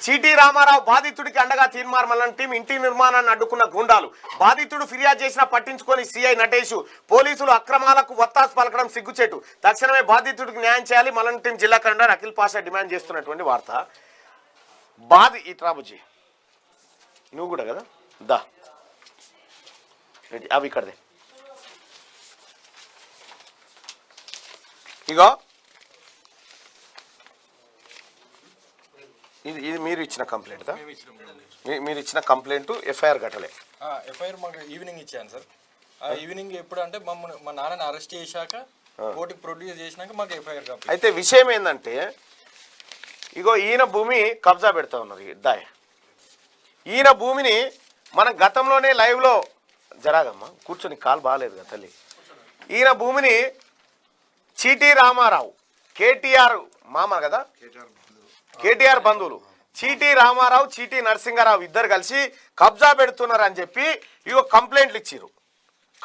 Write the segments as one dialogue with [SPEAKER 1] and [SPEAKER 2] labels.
[SPEAKER 1] చీటీ రామారావు బాధితుడికి అండగా తీర్మార్మలం టీం ఇంటి నిర్మాణాన్ని అడ్డుకున్న గుండాలు. బాధితుడు ఫిర్యాదు చేసినా పట్టించుకొని సీఐ నటేష్. పోలీసులు అక్రమాలకు వత్తాసు పలకడం సిగ్గుచేటు. తక్షణమే బాధితుడికి న్యాయం చేయాలి మలం టీం జిల్లా కన్వీనర్ అఖిల్ పాషా డిమాండ్ చేస్తున్నటువంటి వార్త. ఇట్రాబుజీ నువ్వు కూడా కదా దా అవి ఇక్కడదే ఇగో ఇది మీరు ఇచ్చిన కంప్లైంట్ మీరు ఇచ్చిన కంప్లైంట్ ఎఫ్ఐఆర్ కట్టలే.
[SPEAKER 2] ఎఫ్ఐఆర్ మాకు ఈవినింగ్ ఇచ్చాను సార్. ఈవినింగ్ ఎప్పుడు అంటే మా నాన్నని అరెస్ట్ చేశాక కోర్టుకి ప్రొడ్యూస్ చేసినాక మాకు ఎఫ్ఐఆర్ కాపీ.
[SPEAKER 1] అయితే విషయం ఏంటంటే ఇగో ఈయన భూమి కబ్జా పెడతా ఉన్నారు. దాయ్ ఈయన భూమిని మనం గతంలోనే లైవ్లో జరాగమ్మా కూర్చొని కాలు బాగాలేదు కదా తల్లి. ఈయన భూమిని చీటీ రామారావు కేటీఆర్ మామ కదా కేటీఆర్ బంధువులు చీటీ రామారావు చీటీ నరసింహారావు ఇద్దరు కలిసి కబ్జా పెడుతున్నారు అని చెప్పి ఇగో కంప్లైంట్లు ఇచ్చిర్రు.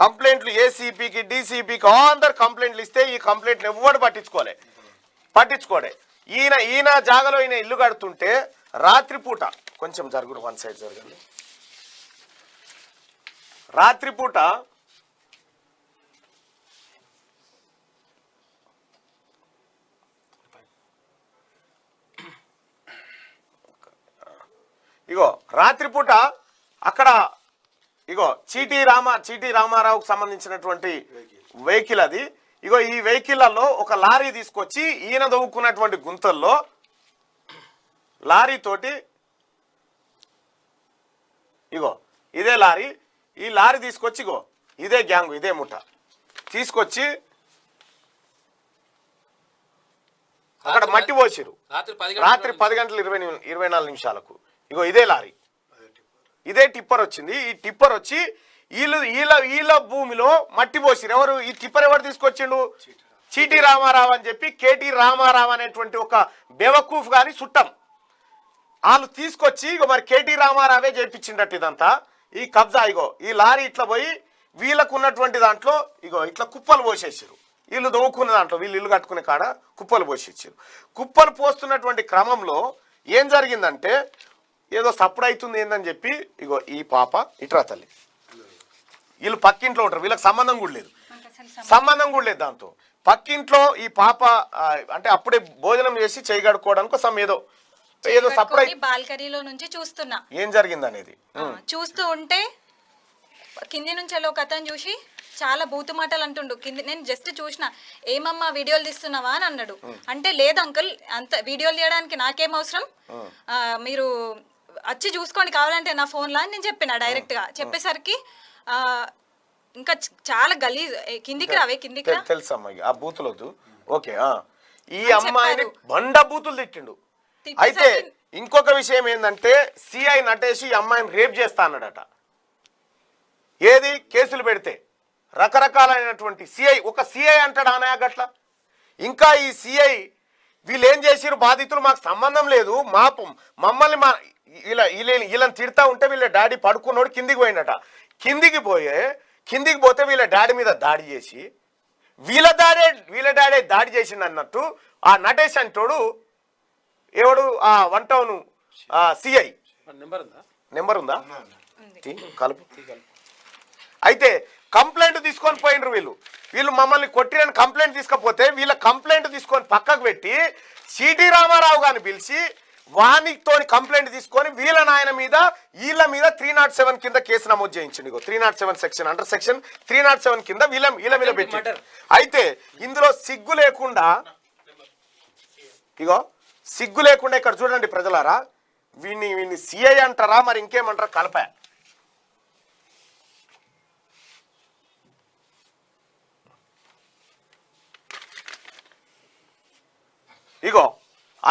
[SPEAKER 1] కంప్లైంట్లు ఏసీపీకి డీసీపీకి అందరు కంప్లైంట్లు ఇస్తే ఈ కంప్లైంట్లు ఎవ్వడు పట్టించుకోడే. ఈయన జాగలో ఈయన ఇల్లు కడుతుంటే రాత్రిపూట కొంచెం జరుగురు వన్ సైడ్ జరగండి. రాత్రిపూట రాత్రిపూట అక్కడ చీటీ రామారావుకు సంబంధించినటువంటి వెహికల్ అది. ఈ వెహికల్లో ఒక లారీ తీసుకొచ్చి ఈయన దవ్వుకున్నటువంటి గుంతల్లో లారీ తోటి ఇదే లారీ ఈ లారీ తీసుకొచ్చి ఇదే గ్యాంగ్ ఇదే ముఠ తీసుకొచ్చి అక్కడ మట్టి పోసిరు రాత్రి 10 గంటల 24 నిమిషాలకు. ఇదే లారీ ఇదే టిప్పర్ వచ్చింది. ఈ టిప్పర్ వచ్చి వీళ్ళ భూమిలో మట్టి పోసిరు. ఎవరు ఈ టిప్పర్ ఎవరు తీసుకొచ్చిండు? చీటీ రామారావు అని చెప్పి కేటీ రామారావు అనేటువంటి ఒక బెవకూఫ్ గాని చుట్టం వాళ్ళు తీసుకొచ్చి మరి కేటీ రామారావే చేయించిండట్టు ఇదంతా. ఈ కబ్జా ఈ లారీ ఇట్లా పోయి వీళ్ళకు ఉన్నటువంటి దాంట్లో ఇట్లా కుప్పలు పోసేసారు. వీళ్ళు దవ్వుకున్న దాంట్లో వీళ్ళు ఇల్లు కట్టుకునే కాడ కుప్పలు పోసేసారు. కుప్పలు పోస్తున్నటువంటి క్రమంలో ఏం జరిగిందంటే ఏదో సప్పుడు అవుతుంది ఏందని చెప్పి ఈ పాప ఇట్రా తల్లి వీళ్ళు పక్కింట్లో ఉంటారు. వీళ్ళకి సంబంధం కూడా లేదు దాంతో. పక్కింట్లో ఈ పాప అంటే అప్పుడే భోజనం చేసి చేయి కడుక్కోవడానికి కోసం ఏదో సప్పుడు
[SPEAKER 3] బాల్కనీలో నుంచి చూస్తున్నా
[SPEAKER 1] ఏం జరిగింది అనేది
[SPEAKER 3] చూస్తూ ఉంటే కింది నుంచి ఒక అతను చూసి చాలా బూతు మాటలు అంటుండు. కింది నేను జస్ట్ చూసిన ఏమమ్మా వీడియోలు తీస్తున్నావా అని అన్నాడు. అంటే లేదు అంకుల్ అంత వీడియోలు తీయడానికి నాకేం అవసరం, మీరు వచ్చి చూసుకోండి కావాలంటే నా ఫోన్లో అని నేను చెప్పిన డైరెక్ట్ గా. చెప్పేసరికి ఇంకా చాలా గలీజ్ కిందికి రావే కిందికి
[SPEAKER 1] తెలుసమ్మా ఆ బూతులొద్దు. ఓకే ఈ అమ్మాయిని బండ బూతులు తిట్టిండు. అయితే ఇంకొక విషయం ఏంటంటే సిఐ నటేష్ ఈ అమ్మాయిని రేప్ చేస్తా అన్నాడట. ఏది కేసులు పెడితే రకరకాలైనటువంటి ఒక సిఐ అంటాడు ఆనయాగట్ల. ఇంకా ఈ సిఐ వీళ్ళు ఏం చేసిరు బాధితులు మాకు సంబంధం లేదు మమ్మల్ని వీళ్ళని తిడతా ఉంటే వీళ్ళ డాడీ పడుకున్నోడు కిందికి పోయిందట. కిందికి పోతే వీళ్ళ డాడీ మీద దాడి చేసి వీళ్ళ డాడీ దాడి చేసింది అన్నట్టు ఆ నటేష్ అంటోడు ఎవడు ఆ 1 టౌన్ సిఐ నెంబర్ ఉందా కలుపు. అయితే కంప్లైంట్ తీసుకొని పోయినరు వీళ్ళు మమ్మల్ని కొట్టిరని కంప్లైంట్ తీసుకపోతే వీళ్ళ కంప్లైంట్ తీసుకొని పక్కకు పెట్టి చీటీ రామారావు గారిని పిలిచి వానితో కంప్లైంట్ తీసుకొని వీళ్ళ నాయన మీద వీళ్ళ మీద 307 కింద కేసు నమోదు చేయించండి. 307 సెక్షన్ అండర్ సెక్షన్ 307 కింద వీళ్ళ మీద పెట్టి. అయితే ఇందులో సిగ్గు లేకుండా ఇక్కడ చూడండి ప్రజలారా, వీడిని సిఐ అంటారా మరి ఇంకేమంటారా కలప.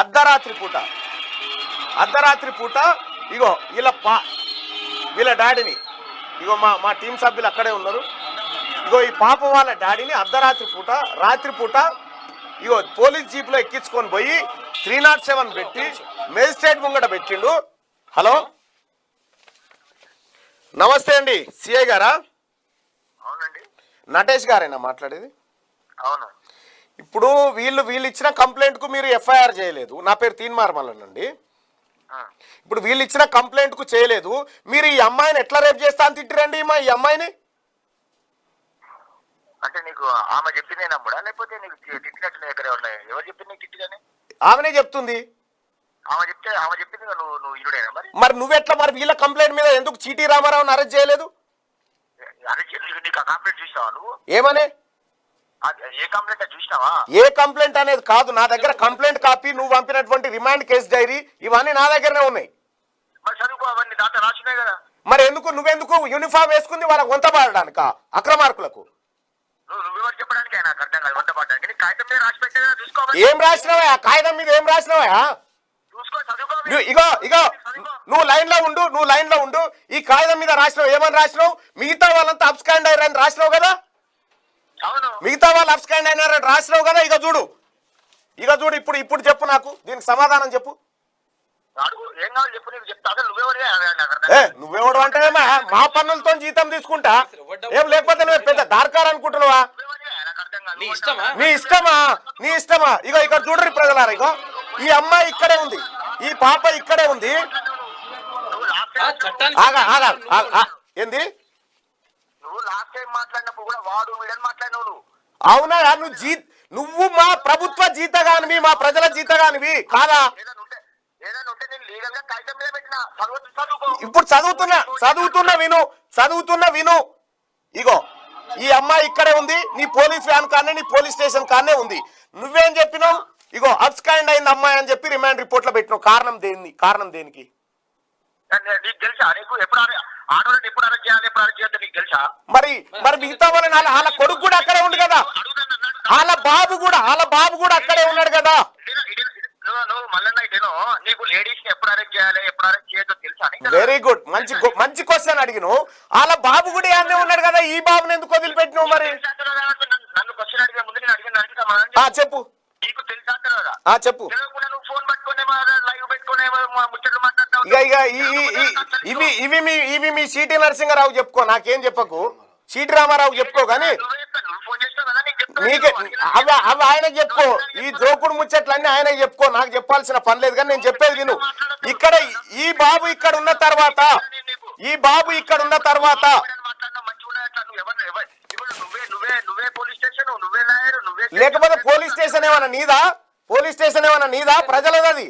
[SPEAKER 1] అర్ధరాత్రి పూట వీళ్ళ డాడీని మా టీం సభ్యులు అక్కడే ఉన్నారు. ఈ పాప వాళ్ళ డాడీని రాత్రిపూట పోలీస్ జీప్లో ఎక్కించుకొని పోయి 307 పెట్టి మేజిస్ట్రేట్ ముంగట పెట్టిండు. హలో నమస్తే అండి సిఐ గారా? నటేష్ గారేనా మాట్లాడేది? ఇప్పుడు వీళ్ళు ఇచ్చిన కంప్లైంట్ కు మీరు ఎఫ్ఐఆర్ చేయలేదు. నా పేరు తీన్మార్మలనండి. ఇప్పుడు వీళ్ళు ఇచ్చిన కంప్లైంట్ కు చేయలేదు, మీరు ఈ అమ్మాయిని ఎట్లా రేపు చేస్తా అని తిట్టిరండి ఈ అమ్మాయిని?
[SPEAKER 4] అంటే నీకు ఆమె చెప్పింది నమ్ముడా లేకపోతే నీకు తిట్టినట్టు దగ్గర ఉన్నాయి? ఎవరు చెప్పింది నీకు తిట్టిదని?
[SPEAKER 1] ఆమెనే చెప్తుంది.
[SPEAKER 4] ఆమె చెప్పింది నువ్వు ఇనుడేనా?
[SPEAKER 1] మరి నువ్వెట్లా మరి వీళ్ళ కంప్లైంట్ మీద ఎందుకు చీటీ రామారావుని అరెస్ట్ చేయలేదు?
[SPEAKER 4] అదే నీకు ఆ కంప్లైంట్ చూసినావా నువ్వు?
[SPEAKER 1] ఏమని?
[SPEAKER 4] ఏ కంప్లైంట్ చూసినావా?
[SPEAKER 1] ఏ కంప్లైంట్ అనేది కాదు, నా దగ్గర కంప్లైంట్ కాపీ, నువ్వు పంపినటువంటి రిమాండ్ కేసు డైరీ ఇవన్నీ నా దగ్గరనే ఉన్నాయి.
[SPEAKER 4] మరి చదువుకో, అవన్నీ దాంట్లో రాసినాయి కదా.
[SPEAKER 1] మరి నువ్వెందుకు యూనిఫామ్ వేసుకుంది వాళ్ళకి వంత పాడడానిక అక్రమార్కులకు?
[SPEAKER 4] నువ్వెవరు చెప్పడానికి నాకు అర్థం కాదు. వంట పడడానికి నీకు కాగితం మీద రాసి పెట్టే కదా, చూసుకోవాలి.
[SPEAKER 1] ఏం రాసినావా కాగితం మీద? ఏం రాసినావా?
[SPEAKER 4] చూసుకో, చదువుకో.
[SPEAKER 1] ఇగో నువ్వు లైన్ లో ఉండు. ఈ కాగితం మీద రాసినావు, ఏమని రాసినావు? మిగతా వాళ్ళంతా అబ్స్కాండ్ అయ్యారని రాసినావు కదా.
[SPEAKER 4] అవును,
[SPEAKER 1] మిగతా వాళ్ళు అబ్స్కాండ్ అయినారని రాసినావు కదా. ఇక చూడు ఇప్పుడు చెప్పు, నాకు దీనికి సమాధానం చెప్పు.
[SPEAKER 4] అడుగు, ఏం కావాలి చెప్పు, నీకు చెప్తా. అసలు
[SPEAKER 1] నువ్వెవడు అంటే మా పన్నులతో జీతం తీసుకుంటా ఏం, లేకపోతే నువ్వు పెద్ద దార్కార్ అనుకుంటున్నావా? నీ ఇష్టమా? ఇగో ఇక్కడ చూడరు ప్రజలారా, ఇగో ఈ అమ్మాయి ఇక్కడే ఉంది, ఈ పాప ఇక్కడే ఉంది. ఏంది?
[SPEAKER 4] నువ్వు లాస్ట్ టైం మాట్లాడినప్పుడు కూడా వాడు వీడని మాట్లాడినావు నువ్వు.
[SPEAKER 1] అవునా? నువ్వు మా ప్రభుత్వ జీతగానివి, మా ప్రజల జీతగానివి కాదా?
[SPEAKER 4] ఏదైనా ఉంటే నేను లీగల్ గా కాగితం మీద పెట్టినా.
[SPEAKER 1] ఇప్పుడు చదువుతున్నా విను. ఇగో ఈ అమ్మాయి ఇక్కడే ఉంది, నీ పోలీస్ వ్యాన్ కానే, నీ పోలీస్ స్టేషన్ కానే ఉంది. నువ్వేం చెప్పినావు? ఇగో అబ్స్కాండ్ అయింది అమ్మాయి అని చెప్పి రిమాండ్ రిపోర్ట్ లో పెట్టినావు. కారణం దేనికి?
[SPEAKER 4] నీకు తెలుసా? నీకు ఎప్పుడు ఆడవాళ్ళని ఎప్పుడు అరెస్ట్ చేయాలి, ఎప్పుడు అరెస్ట్ చేయాలి నీకు తెలుసా?
[SPEAKER 1] మరి మిగతా వాళ్ళని వాళ్ళ కొడుకు కూడా అక్కడే ఉంది కదా, వాళ్ళ బాబు కూడా అక్కడే ఉన్నాడు కదా.
[SPEAKER 4] నువ్వు మళ్ళీ నీకు లేడీస్ ని ఎప్పుడు అరెస్ట్ చేయాలి, ఎప్పుడు అరెస్ట్ చేయొద్దో తెలుసా?
[SPEAKER 1] వెరీ గుడ్, మంచి క్వశ్చన్ అడిగిను. వాళ్ళ బాబు కూడా అన్నీ ఉన్నాడు కదా, ఈ బాబుని ఎందుకు వదిలిపెట్టినావు మరి?
[SPEAKER 4] నన్ను క్వశ్చన్ అడిగే ముందు నేను అడిగిన
[SPEAKER 1] చెప్పు.
[SPEAKER 4] నీకు తెలుసా తెలియదా?
[SPEAKER 1] చెప్పు.
[SPEAKER 4] తెలియకుండా నువ్వు ఫోన్ పట్టుకునే లైవ్ పెట్టుకునే ముచ్చట్లు మాట్లాడతావు.
[SPEAKER 1] ఇవి మీ సిటీ నరసింహారావు చెప్పుకో, నాకేం చెప్పకు. సిటీ రామారావు చెప్పుకో గానీ నీకే అవి ఆయనకు చెప్పుకో. ఈ జోకుడు ముచ్చట్లన్నీ ఆయనకు చెప్పుకో, నాకు చెప్పాల్సిన పని లేదు. కానీ నేను చెప్పేది విను. ఇక్కడ ఈ బాబు ఇక్కడ ఉన్న తర్వాత లేకపోతే పోలీస్ స్టేషన్ ఏమన్నా నీదా ప్రజలది అది?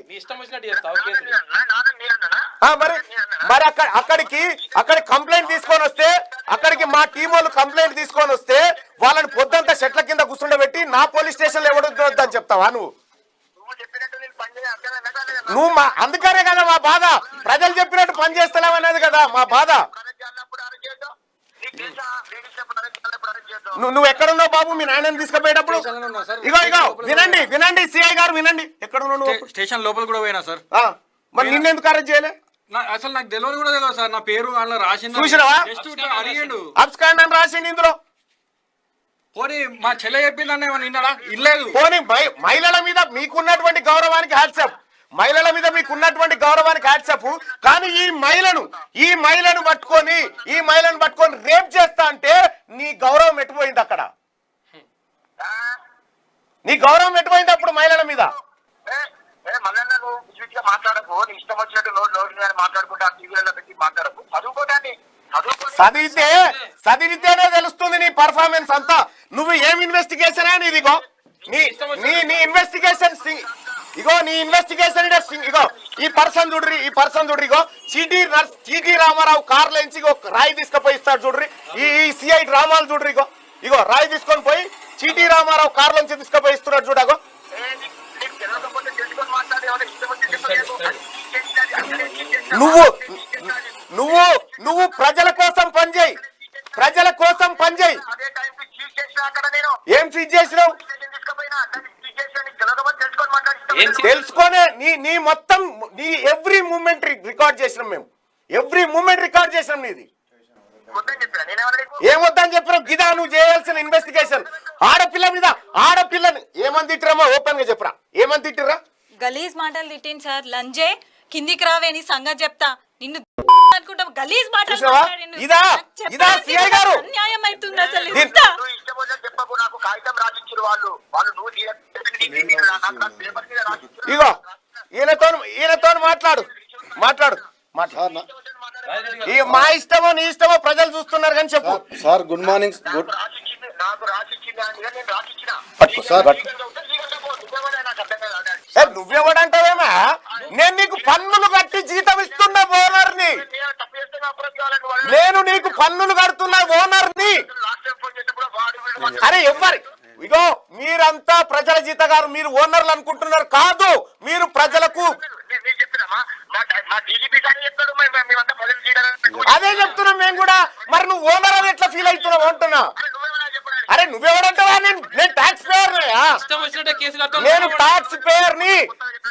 [SPEAKER 1] మరి అక్కడి కంప్లైంట్ తీసుకొని వస్తే, అక్కడికి మా టీం వాళ్ళు కంప్లైంట్ తీసుకొని వస్తే వాళ్ళని పొద్దంతా చెట్ల కింద కూర్చుండబెట్టి నా పోలీస్ స్టేషన్ లో ఎవడొద్దని చెప్తావా నువ్వు? అందుకనే కదా మా బాధ, ప్రజలు చెప్పినట్టు పని చేస్తలేవనేది కదా మా బాధ. నువ్వు ఎక్కడున్నావు బాబు? మీ నాయనని తీసుకుపోయేటప్పుడు ఇగో వినండి సిఐ గారు వినండి. ఎక్కడున్నావు?
[SPEAKER 2] స్టేషన్ లోపల కూడా పోయినా సార్.
[SPEAKER 1] మరి నిన్నెందుకు అరెస్ట్ చేయలే?
[SPEAKER 2] అసలు నాకు తెలియదు కూడా తెలియదు సార్. నా పేరు అలా రాసింది,
[SPEAKER 1] చూసినావా?
[SPEAKER 2] అడిగిండు
[SPEAKER 1] అబ్స్కాండ్ అని రాసింది ఇందులో.
[SPEAKER 2] పోనీ మా చెల్లె చెప్పిందన్న నిన్నడా ఇల్లేదు.
[SPEAKER 1] పోనీ మహిళల మీద మీకున్నటువంటి గౌరవానికి హ్యాట్సప్, కానీ ఈ మహిళను పట్టుకొని రేప్ చేస్తా అంటే నీ గౌరవం ఎట్టుపోయింది అక్కడ? నీ గౌరవం ఎట్టుపోయింది అప్పుడు మహిళల మీద?
[SPEAKER 4] మాట్లాడకు, ఇష్టం వచ్చినట్టు మాట్లాడుకుంటా, టీవీలలో పెట్టి మాట్లాడకు. చదువుకోవడానికి
[SPEAKER 1] చదివితేనే తెలుస్తుంది నీ పర్ఫార్మెన్స్ అంతా. నువ్వు ఏం ఇన్వెస్టిగేషన్ అని ఇదిగో నీ ఇన్వెస్టిగేషన్ ఇగో ఈ పర్సన్ చూడ్రి, ఇగో సిటీ రామారావు కార్లో నుంచి రాయి తీసుకుపోయి ఇస్తాడు చూడ్రి. ఈ సిఐ డ్రామాలు చూడ్రి, ఇగో రాయి తీసుకొని పోయి సిటీ రామారావు కార్లో నుంచి తీసుకుపోయి ఇస్తున్నాడు చూడగో. నువ్వు ప్రజల కోసం పనిచేయి. ఏం సీజ్ చేసినావు? తెలుసుకొనే నీ మొత్తం నీ ఎవ్రీ మూమెంట్ రికార్డ్ చేసినాం మేము. నీది ఏమొద్దని చెప్పినాం? గిదా నువ్వు చేయాల్సిన ఇన్వెస్టిగేషన్. ఆడపిల్లని ఏమని తిట్టిరామో ఓపెన్ గా చెప్పరా, ఏమని తిట్టిరా?
[SPEAKER 3] గలీజ్ మాటలు తిట్టింది సార్. లంజే కిందికి రావే, నీ సంగతి చెప్తా. నిన్ను అనుకుంటా గలీజ్ మాటలు
[SPEAKER 1] ఇదా సిఐ గారు?
[SPEAKER 3] అన్యాయం అవుతుంది అసలు.
[SPEAKER 1] ఇగో ఈయనతో మాట్లాడు. మాట్లాడు మాట్లాడు ఈ మా ఇష్టమో నీ ఇష్టమో ప్రజలు చూస్తున్నారు కానీ చెప్పు.
[SPEAKER 5] Sir good morning.
[SPEAKER 4] నాకు రాసిచ్చింది అని నేను రాసిచ్చిన.
[SPEAKER 1] పట్టుకో సార్, పట్టుకో.
[SPEAKER 4] లీగల్గా ఉంటే లీగల్గా పో. నువ్వెవడా నాకు అర్థం కాదు.
[SPEAKER 1] నువ్వెవడంటావేమా? నేను నీకు పన్నులు కట్టి జీతం ఇస్తున్న ఓనర్ని.
[SPEAKER 4] నేను తప్పు చేస్తే నా అప్రోచ్ కావాలంటే వాళ్ళు
[SPEAKER 1] నేను నీకు పన్నులు కడుతున్న ఓనర్ని.
[SPEAKER 4] లాస్ట్ టైం ఫోన్ చేసినప్పుడు వాడు వీడు
[SPEAKER 1] అరే ఎవ్వరి ఇగో మీరంతా ప్రజల జీతగారు, మీరు ఓనర్లు అనుకుంటున్నారు. కాదు, మీరు ప్రజలకు
[SPEAKER 4] నేను చెప్పినామా మా డీజీపీ కానీ చెప్తాడు మేమంతా ప్రజలు చేయడానికి.
[SPEAKER 1] అదే చెప్తున్నాం మేము కూడా. మరి నువ్వు ఓనర్ అని ఎట్లా ఫీల్ అవుతున్నావు అంటున్నా.
[SPEAKER 4] నువ్వేమైనా చెప్పాలి.
[SPEAKER 1] అరే నువ్వెవడంటావా? నేను ట్యాక్స్ పేయర్, నేను ట్యాక్స్ పేయర్ ని.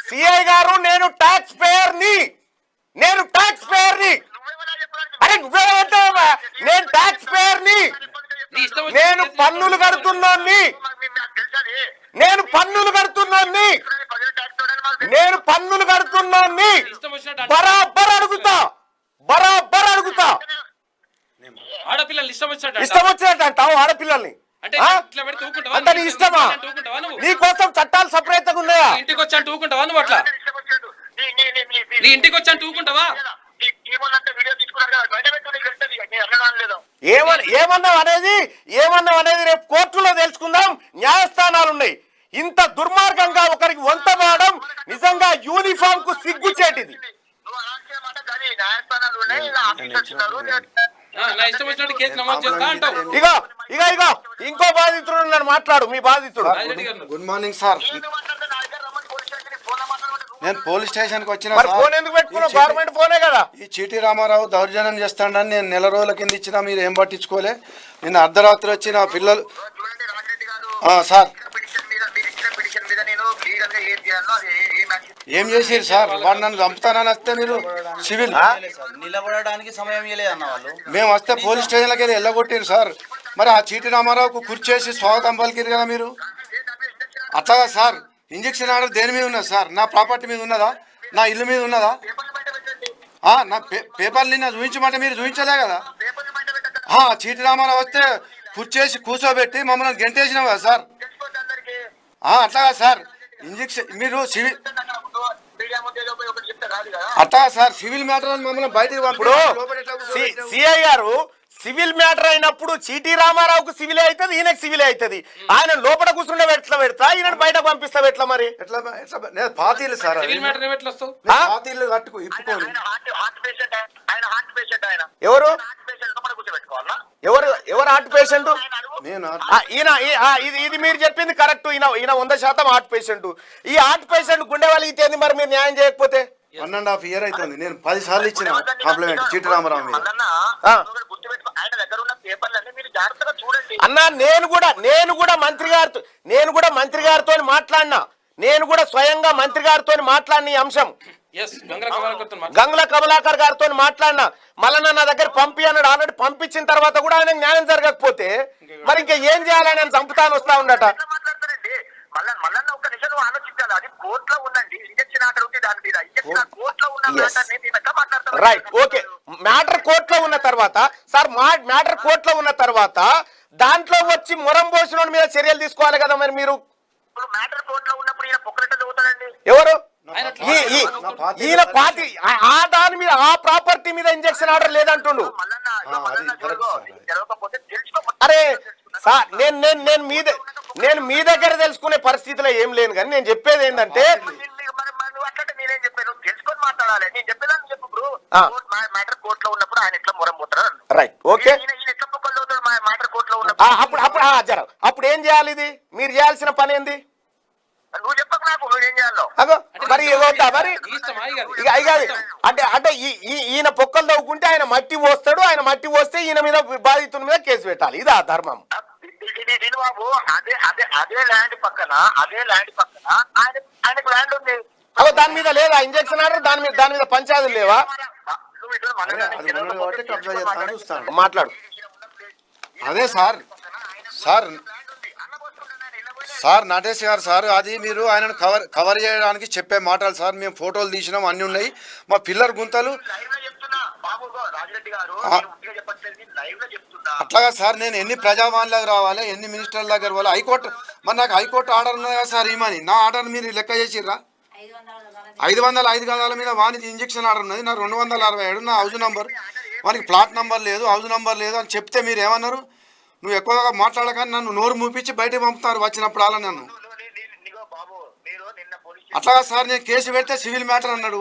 [SPEAKER 1] సిఐ గారు నేను ట్యాక్స్ పేయర్ ని, నేను ట్యాక్స్ పేయర్ ని.
[SPEAKER 4] నువ్వేమైనా చెప్పాలి.
[SPEAKER 1] అరే నువ్వెవడంటావా? నేను ట్యాక్స్ పేయర్ ని, నేను పన్నులు కడుతున్నాన్ని,
[SPEAKER 4] తెలుసది
[SPEAKER 1] నేను పన్నులు కడుతున్నాన్ని,
[SPEAKER 4] ప్రజలు ట్యాక్స్ చూడాలి మాకు.
[SPEAKER 1] నేను పన్నులు కడుతున్నాన్ని. బరాబర్ అడుగుతా, బరాబర్ అడుగుతా.
[SPEAKER 6] ఆడపిల్లలు ఇష్టం వచ్చినట్టు
[SPEAKER 1] ఇష్టం వచ్చినట్టు అంటావు ఆడపిల్లల్ని?
[SPEAKER 6] అంటే
[SPEAKER 1] ఆ?
[SPEAKER 6] ఇట్లా పెడితే ఊరుకుంటావా?
[SPEAKER 1] అంత నీ ఇష్టమా?
[SPEAKER 6] ఊరుకుంటావా నువ్వు?
[SPEAKER 1] నీ కోసం చట్టాలు సపరేట్ గా ఉన్నాయా?
[SPEAKER 6] ఇంటికి వచ్చా ఊరుకుంటావా నువ్వు? అట్లా
[SPEAKER 4] ఇష్టం వచ్చినట్టు
[SPEAKER 6] నీ ఇంటికి వచ్చా ఊరుకుంటావా?
[SPEAKER 4] ఏమన్నంత వీడియో తీసుకున్నారు కదా బయట పెట్టుకుని వెళ్తుంది. నేను అన్నదాని లేదు.
[SPEAKER 1] ఏమన్నావు అనేది రేపు కోర్టులో తెలుసుకుందాం. న్యాయస్థానాలు ఉన్నాయి. ఇంత దుర్మార్గంగా ఒకరికి వంతమాడడం నిజంగా యూనిఫామ్ కు సిగ్గుచేటిది.
[SPEAKER 4] నువ్వు అలాంటి మాట కానీ న్యాయస్థానాలు ఉన్నాయి. ఆఫీసర్ వచ్చినారు.
[SPEAKER 6] నా ఇష్టం వచ్చినట్టు కేసు నమోదు చేస్తా అంటావు.
[SPEAKER 1] ఇగో ఇంకో బాధితుడు ఉన్నాడు, మాట్లాడు. మీ బాధితుడు.
[SPEAKER 5] Good morning sir.
[SPEAKER 4] ఏంది మాట్లాడితే నా దగ్గర రమ్మని పోలీస్ స్టేషన్ ఫోన్ మాట్లాడమంటే
[SPEAKER 5] నేను పోలీస్ స్టేషన్ కి వచ్చిన
[SPEAKER 1] మరి ఫోన్ ఎందుకు పెట్టుకున్నావు? గవర్నమెంట్ ఫోనే కదా.
[SPEAKER 5] ఈ చీటీ రామారావు దౌర్జన్యం చేస్తాడని నేను నెల రోజుల కింద ఇచ్చినా మీరు ఏం పట్టించుకోలే. నిన్న అర్ధరాత్రి వచ్చి నా పిల్లలు
[SPEAKER 4] చూడండి రాజిరెడ్డి గారు
[SPEAKER 5] సార్
[SPEAKER 4] పిటిషన్ మీద మీరు ఇచ్చిన పిటిషన్ మీద నేను లీగల్ గా ఏం చేయాలో అది ఏం యాక్షన్
[SPEAKER 5] ఏం చేసిరు సార్? వాడు నన్ను చంపుతానని వస్తే మీరు సివిల్
[SPEAKER 7] నిలబడడానికి సమయం ఇవ్వలేదు అన్న వాళ్ళు.
[SPEAKER 5] మేము వస్తే పోలీస్ స్టేషన్లకి వెళ్ళి వెళ్ళగొట్టిరు సార్. మరి ఆ చీటీ రామారావుకు కుర్చేసి స్వాగతం పలికిరు కదా మీరు. అట్లాగా సార్, ఇంజక్షన్ ఆర్డర్ దేని మీద ఉన్నది సార్? నా ప్రాపర్టీ మీద ఉన్నదా? నా ఇల్లు మీద ఉన్నదా?
[SPEAKER 4] పేపర్లు బయట పెట్టండి.
[SPEAKER 5] నా పేపర్లు నిన్న చూపించమంటే మీరు చూపించలే కదా.
[SPEAKER 4] పేపర్లు బయట పెట్టండి.
[SPEAKER 5] చీటీ రామారావు వస్తే కుర్చేసి కూర్చోబెట్టి మమ్మల్ని గెంటేసినావు కదా సార్.
[SPEAKER 4] తెలుసుకోండి అందరికి.
[SPEAKER 5] అట్లాగా సార్, ఇంజక్షన్ మీరు సివిల్
[SPEAKER 4] మీడియా ముందు ఏదో పోయి ఒకటి చెప్తే కాదు కదా.
[SPEAKER 5] అట్లాగా సార్, సివిల్ మ్యాటర్ అని మమ్మల్ని బయటకు
[SPEAKER 1] ఇప్పుడు సిఐ గారు సివిల్ మ్యాటర్ అయినప్పుడు చీటీ రామారావుకు సివిల్ అవుతుంది, ఈయనకు సివిల్ అవుతుంది. ఆయన లోపల కూర్చుంటే ఎట్లా పెడతా, ఈయన బయటకు పంపిస్తా ఎట్లా? మరి
[SPEAKER 5] ఎట్లా నేను పాతీలు సార్,
[SPEAKER 6] సివిల్ మ్యాటర్ ఏమి ఎట్లా వస్తావు?
[SPEAKER 5] పాతీలు కట్టుకు ఇప్పుకోను.
[SPEAKER 4] ఆయన హార్ట్ పేషెంట్. ఆయన హార్ట్ పేషెంట్. ఆయన
[SPEAKER 1] ఎవరు
[SPEAKER 4] హార్ట్ పేషెంట్ లోపల కూర్చోబెట్టుకోవాలా?
[SPEAKER 1] ఎవరు హార్ట్ పేషెంట్?
[SPEAKER 5] నేను
[SPEAKER 1] ఇది మీరు చెప్పింది కరెక్ట్. ఈయన 100% హార్ట్ పేషెంట్. ఈ హార్ట్ పేషెంట్ గుండె వాళ్ళకి మరి మీరు న్యాయం చేయకపోతే
[SPEAKER 5] 1.5 years అవుతుంది. నేను 10 సార్లు ఇచ్చిన కాంప్లిమెంట్ చీటీ రామారావు మీద.
[SPEAKER 4] గుర్తుపెట్టుకో. ఆయన దగ్గర ఉన్న పేపర్లన్నీ మీరు జాగ్రత్తగా చూడండి.
[SPEAKER 1] అన్నా నేను కూడా మంత్రి గారితో మాట్లాడినా. నేను కూడా స్వయంగా మంత్రి గారితో మాట్లాడిన ఈ అంశం. గంగుల కమలాకర్ గారితో మాట్లాడినా. మళ్ళా నా దగ్గర పంపి అన్నాడు. ఆల్రెడీ పంపించిన తర్వాత కూడా ఆయన న్యాయం జరగకపోతే మరి ఇంకా ఏం చేయాలని ఆయన చంపుతాను వస్తా ఉండట.
[SPEAKER 4] మాట్లాడతారండి. మళ్ళా ఒక నిమిషం ఆలోచించాలి. అది కోర్టులో ఉందండి. ఇంజక్షన్ ఆర్డర్ ఉంది దాని మీద. ఇంజక్షన్ కోర్టులో ఉన్న మ్యాటర్ని మేము ఎట్లా మాట్లాడతాం?
[SPEAKER 1] Right, okay. మ్యాటర్ కోర్టులో ఉన్న తర్వాత సార్, మ్యాటర్ కోర్టులో ఉన్న తర్వాత దాంట్లో వచ్చి మొరం పోసిన మీద చర్యలు తీసుకోవాలి కదా. మరి మీరు
[SPEAKER 4] ఇప్పుడు మ్యాటర్ కోర్టులో ఉన్నప్పుడు ఈయన పొక్కలెట్ట చదువుతాడండి.
[SPEAKER 1] ఎవరు? ఈయన పార్టీ దాని మీద, ఆ ప్రాపర్టీ మీద ఇంజక్షన్ ఆర్డర్ లేదంటుండు.
[SPEAKER 4] తెలవకపోతే తెలుసుకో.
[SPEAKER 1] అరే సార్, నేను మీ దగ్గర తెలుసుకునే పరిస్థితిలో ఏం లేను. కానీ నేను చెప్పేది ఏంటంటే
[SPEAKER 4] అట్లంటే నేనేం చెప్పాను? తెలుసుకొని మాట్లాడాలి. నేను చెప్పేదాన్ని చెప్పు. ఇప్పుడు మ్యాటర్ కోర్టులో ఉన్నప్పుడు ఆయన ఎట్లా మొరం పోతారు?
[SPEAKER 1] Right, okay.
[SPEAKER 4] ఈయన ఎట్లా పొక్కలు చదువుతాడు మ్యాటర్ కోర్టులో ఉన్నప్పుడు?
[SPEAKER 1] అప్పుడు ఏం చేయాలి? ఇది మీరు చేయాల్సిన పని ఏంది?
[SPEAKER 4] నువ్వు చెప్పకు నాకు నువ్వేం చేయాలో.
[SPEAKER 1] అగో మరి వద్దా మరి? ఇక అంటే ఈయన పొక్కలు తవ్వుకుంటే ఆయన మట్టి పోస్తాడు. ఆయన మట్టి పోస్తే ఈయన మీద బాధితుల మీద కేసు పెట్టాలి. ఇదా ధర్మం?
[SPEAKER 4] బాబు అదే ల్యాండ్ పక్కన ఆయనకు ల్యాండ్ ఉంది.
[SPEAKER 1] అగో దాని మీద లేదా ఇంజక్షన్ ఆర్డర్? దాని మీద పంచాయతీలు లేవా?
[SPEAKER 4] నువ్వు ఇటు
[SPEAKER 1] మాట్లాడు.
[SPEAKER 5] అదే సార్ నటేష్ గారు సార్, అది మీరు ఆయనను కవర్ చేయడానికి చెప్పే మాటలు సార్. మేము ఫోటోలు తీసినాం, అన్ని ఉన్నాయి. మా పిల్లర్ గుంతలు అట్లాగా సార్. నేను ఎన్ని ప్రజావాణిలకు రావాలి, ఎన్ని మినిస్టర్ల దగ్గర పోవాలి? హైకోర్టు మరి నాకు హైకోర్టు ఆర్డర్ ఉన్నది కదా సార్. ఈమని నా ఆర్డర్ మీరు లెక్క చేసిర్రా? 505 గదాల మీద వానికి ఇంజక్షన్ ఆర్డర్ ఉన్నది, నా 267 నా హౌస్ నంబర్, వానికి ప్లాట్ నంబర్ లేదు, హౌస్ నంబర్ లేదు అని చెప్తే మీరు ఏమన్నారు? నువ్వు ఎక్కువగా మాట్లాడగానే నన్ను నోరు మూపించి బయటకు పంపుతారు వచ్చినప్పుడు అలా నన్ను.
[SPEAKER 4] బాబు మీరు నిన్న పోలీస్
[SPEAKER 5] అట్లా సార్ నేను కేసు పెడితే సివిల్ మ్యాటర్ అన్నాడు.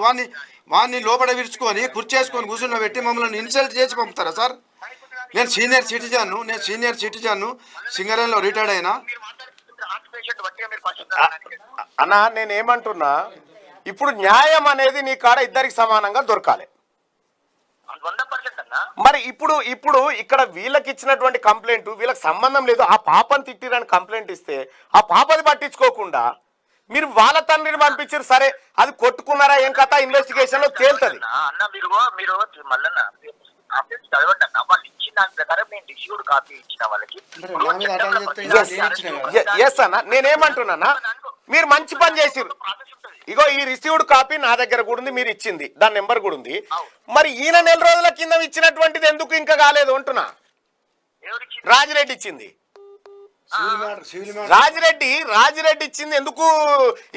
[SPEAKER 5] వాడిని లోపల విరుచుకొని కుర్చేసుకొని కూర్చుని పెట్టి మమ్మల్ని ఇన్సల్ట్ చేసి పంపుతారా సార్? నేను సీనియర్ సిటిజన్ను సింగరేణిలో రిటైర్డ్ అయినా.
[SPEAKER 4] మీరు మాట్లాడుతున్న హార్ట్ పేషెంట్ బట్టిగా మీరు ఫస్ట్
[SPEAKER 1] అన్నా నేను ఏమంటున్నా, ఇప్పుడు న్యాయం అనేది నీ కాడ ఇద్దరికి సమానంగా దొరకాలి.
[SPEAKER 4] 100% అన్నా.
[SPEAKER 1] మరి ఇప్పుడు ఇక్కడ వీళ్ళకి ఇచ్చినటువంటి కంప్లైంట్ వీళ్ళకి సంబంధం లేదు, ఆ పాపని తిట్టిరని కంప్లైంట్ ఇస్తే ఆ పాపది పట్టించుకోకుండా మీరు వాళ్ళ తండ్రిని పంపించారు. సరే అది కొట్టుకున్నారా ఏం కథ ఇన్వెస్టిగేషన్ లో తేలుతుంది.
[SPEAKER 4] అన్న మీరు మల్లన్న ఆ పేరు చదవండి అన్న. వాళ్ళు ఇచ్చిన దాని ప్రకారం నేను రిసీవ్డ్ కాపీ ఇచ్చిన వాళ్ళకి.
[SPEAKER 1] ఎస్ అన్న నేనేమంటున్నా, మీరు మంచి పని చేసిరు. ఇగో ఈ రిసీవ్డ్ కాపీ నా దగ్గర కూడా ఉంది, మీరు ఇచ్చింది దాని నెంబర్ కూడా ఉంది. మరి ఈయన 4 రోజుల కింద ఇచ్చినటువంటిది ఎందుకు ఇంకా కాలేదు అంటున్నా? రాజిరెడ్డి ఇచ్చింది, రాజిరెడ్డి ఇచ్చింది ఎందుకు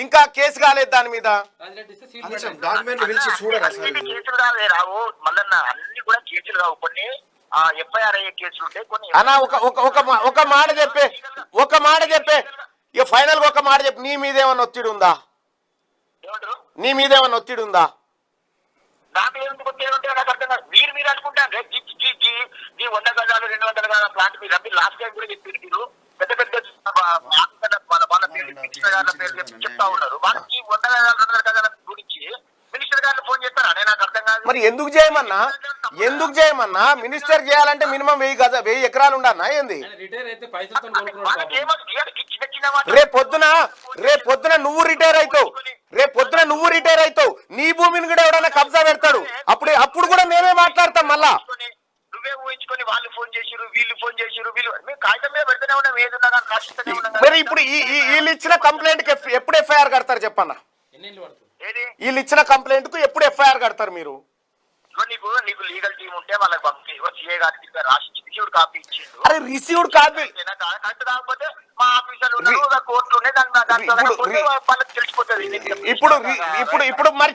[SPEAKER 1] ఇంకా కేసు కాలేదు దాని మీద?
[SPEAKER 5] డాక్యుమెంట్లు పిలిచి చూడరా సార్?
[SPEAKER 4] కేసులు కావే రావు మల్లన్న, అన్ని కూడా కేసులు కావు. కొన్ని ఎఫ్ఐఆర్ అయ్యే కేసులు ఉంటాయి, కొన్ని
[SPEAKER 1] అన్నా ఒక మాట చెప్పే ఇక ఫైనల్ గా ఒక మాట చెప్పి, నీ మీదేమన్నా ఒత్తిడి ఉందా?
[SPEAKER 4] ఏమంటారు?
[SPEAKER 1] నీ మీదేమన్నా ఒత్తిడి ఉందా?
[SPEAKER 4] నాకు ఏమిటి కొట్టేది నాకు అర్థం కాదు. మీరు అనుకుంటారు 100 గజాలు 200 గజాల ప్లాంట్ మీరు లాస్ట్ టైం కూడా చెప్పారు. మీరు పెద్ద వాళ్ళ పేరు చెప్తా ఉన్నారు. వాళ్ళకి 100 గజాలు 200 గజాల గురించి మినిస్టర్ గారిని ఫోన్ చేస్తారా? నాకు అర్థం కాదు.
[SPEAKER 1] మరి ఎందుకు చేయమన్నా మినిస్టర్ చేయాలంటే మినిమం 1000 ఎకరాలు ఉండన్నా ఏంది?
[SPEAKER 6] రిటైర్ అయితే పైసలతో
[SPEAKER 4] వాళ్ళకి ఏమో చిన్న చిన్న మాట
[SPEAKER 1] రేపొద్దున నువ్వు రిటైర్ అవుతావు, నీ భూమిని కూడా ఎవడన్నా కబ్జా పెడతాడు. అప్పుడు కూడా మేమే మాట్లాడతాం. మళ్ళా
[SPEAKER 4] నువ్వే ఊహించుకొని వాళ్ళు ఫోన్ చేసిరు, వీళ్ళు ఫోన్ చేసిరు, మేము కాగితం మీద పెడుతూనే ఉన్నాం, ఏదున్నా కానీ రాసిస్తూనే ఉన్నాం.
[SPEAKER 1] మరి ఇప్పుడు వీళ్ళు ఇచ్చిన కంప్లైంట్ కి ఎప్పుడు ఎఫ్ఐఆర్ కడతారు చెప్పన్నా?
[SPEAKER 4] ఏది
[SPEAKER 1] వీళ్ళు ఇచ్చిన కంప్లైంట్ కు ఎప్పుడు ఎఫ్ఐఆర్ కడతారు మీరు?
[SPEAKER 4] నీకు లీగల్ టీం ఉంటే వాళ్ళకి పంపి సిఏ గారికి రాసి రిసీవ్డ్ కాపీ ఇచ్చిండు.
[SPEAKER 1] అరే రిసీవ్డ్ కాపీ
[SPEAKER 4] కరెక్ట్ కాకపోతే మా ఆఫీసర్లు ఉన్నారు, కోర్టులు ఉన్నాయి, వాళ్ళకి తెలిసిపోతుంది.
[SPEAKER 1] ఇప్పుడు మరి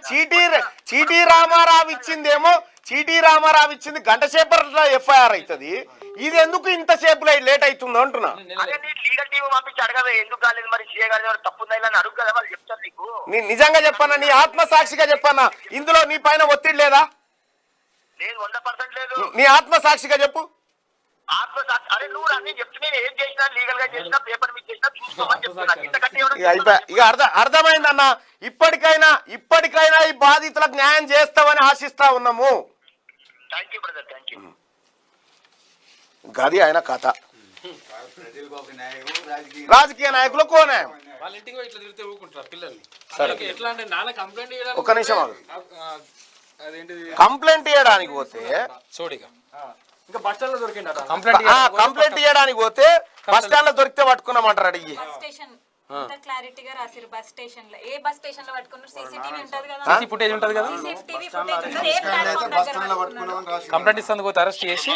[SPEAKER 1] చీటీ రామారావు ఇచ్చింది గంట సేపట్లో ఎఫ్ఐఆర్ అవుతుంది. ఇది ఎందుకు ఇంతసేపు లేట్ అవుతుందో అంటున్నా.
[SPEAKER 4] అదే నీ లీగల్ టీం పంపించి అడగవే ఎందుకు కాలేదు, మరి సిఏ గారి తప్పుందా అని అడుగు కదా, వాళ్ళు చెప్తారు నీకు.
[SPEAKER 1] నేను నిజంగా చెప్పన్నా, నీ ఆత్మసాక్షిగా చెప్పన్నా, ఇందులో నీ పైన ఒత్తిడి లేదా?
[SPEAKER 4] లేదు 100% లేదు.
[SPEAKER 1] నీ ఆత్మసాక్షిగా చెప్పు.
[SPEAKER 4] ఆత్మసాక్షి అరే నువ్వు అన్ని చెప్తే నేను ఏం చేసినా లీగల్ గా చేసినా పేపర్ మీద చేసినా చూసుకోమని చెప్తున్నా.
[SPEAKER 1] ఇక అర్థమైందన్నా. ఇప్పటికైనా ఈ బాధితులకు న్యాయం చేస్తామని ఆశిస్తా ఉన్నాము.
[SPEAKER 4] Thank you brother, thank you.
[SPEAKER 1] గది ఆయన కథ. రాజకీయ నాయకులకు న్యాయం.
[SPEAKER 6] వాళ్ళ ఇంటికి ఇట్లా తిరిగితే ఊరుకుంటారు పిల్లల్ని. ఎట్లా అంటే నాన్న కంప్లైంట్
[SPEAKER 1] ఒక్క నిమిషం ఆగు.
[SPEAKER 6] అదేంటిది
[SPEAKER 1] కంప్లైంట్ ఇవ్వడానికి పోతే
[SPEAKER 6] చూడిగా
[SPEAKER 2] ఇంకా బస్ స్టాండ్ లో దొరికిండ
[SPEAKER 1] కంప్లైంట్ ఇవ్వడానికి పోతే బస్ స్టాండ్ లో దొరికితే పట్టుకున్నామంటారు. అడిగి
[SPEAKER 3] బస్ స్టేషన్ క్లారిటీగా రాసిరు. బస్ స్టేషన్ లో ఏ బస్ స్టేషన్ లో పట్టుకున్నారు? సీసీటీవీ ఉంటది కదా,
[SPEAKER 6] సీసీ ఫుటేజ్ ఉంటది కదా,
[SPEAKER 3] సీసీటీవీ ఫుటేజ్ ఉంటది. ఏ ప్లాట్ఫామ్ దగ్గర పట్టుకున్నారు?
[SPEAKER 6] కంప్లైంట్ ఇస్తుంది పోతే అరెస్ట్ చేసి